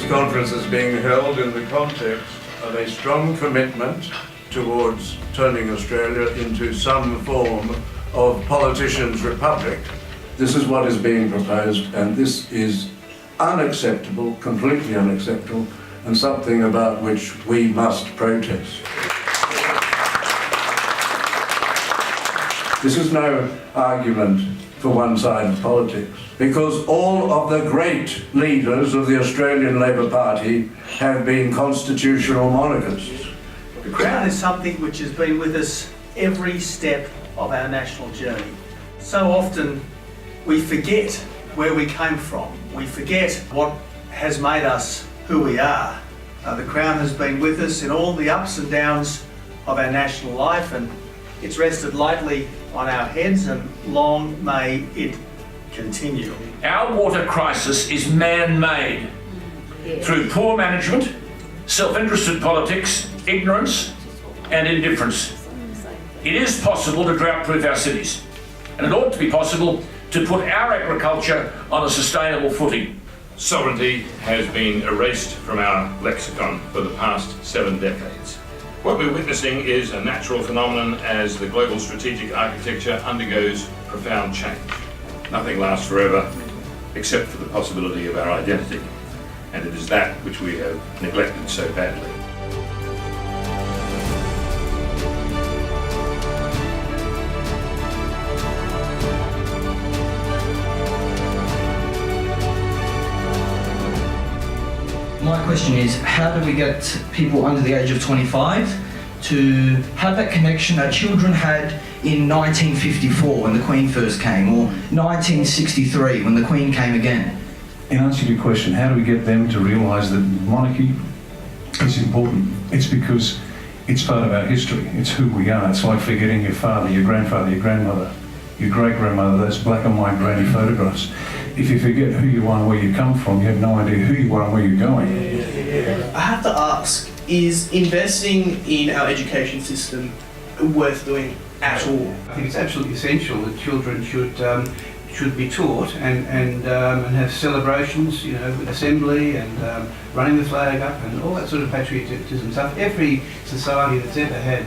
conference is being held in the context of a strong commitment towards turning Australia into some form of politicians' republic. This is what is being proposed, and this is unacceptable, completely unacceptable, and something about which we must protest. This is no argument for one side of politics, because all of the great leaders of the Australian Labor Party have been constitutional monarchists. The Crown is something which has been with us every step of our national journey. So often we forget where we came from. We forget what has made us who we are. The Crown has been with us in all the ups and downs of our national life, and it's rested lightly on our heads, and long may it continue. Our water crisis is man-made through poor management, self-interested politics, ignorance and indifference. It is possible to drought-proof our cities, and it ought to be possible to put our agriculture on a sustainable footing. Sovereignty has been erased from our lexicon for the past 7 decades. What we're witnessing is a natural phenomenon as the global strategic architecture undergoes profound change. Nothing lasts forever except for the possibility of our identity, and it is that which we have neglected so badly. My question is, how do we get people under the age of 25 to have that connection that children had in 1954 when the Queen first came, or 1963 when the Queen came again? In answer to your question, how do we get them to realise that monarchy is important? It's because it's part of our history, it's who we are. It's like forgetting your father, your grandfather, your grandmother, your great-grandmother, those black and white grainy photographs. If you forget who you are and where you come from, you have no idea who you are and where you're going. I have to ask, is investing in our education system worth doing at all? I think it's absolutely essential that children should be taught and have celebrations, with assembly and running the flag up and all that sort of patriotism stuff. Every society that's ever had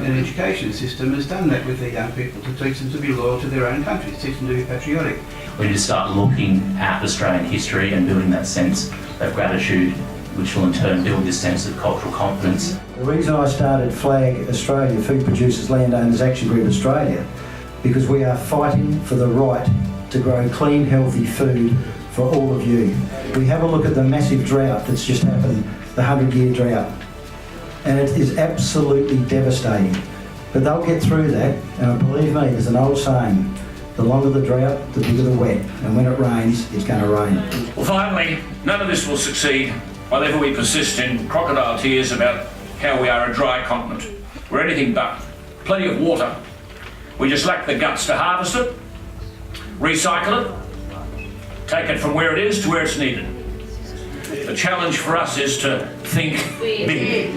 an education system has done that with their young people, to teach them to be loyal to their own country, to teach them to be patriotic. We need to start looking at Australian history and building that sense of gratitude, which will in turn build this sense of cultural confidence. The reason I started FLAG Australia, Food Producers Landowners Action Group Australia, because we are fighting for the right to grow clean, healthy food for all of you. We have a look at the massive drought that's just happened, the 100-year drought, and it is absolutely devastating. But they'll get through that, and believe me, there's an old saying, the longer the drought, the bigger the wet, and when it rains, it's going to rain. Well, finally, none of this will succeed while ever we persist in crocodile tears about how we are a dry continent. We're anything but. Plenty of water. We just lack the guts to harvest it, recycle it, take it from where it is to where it's needed. The challenge for us is to think big.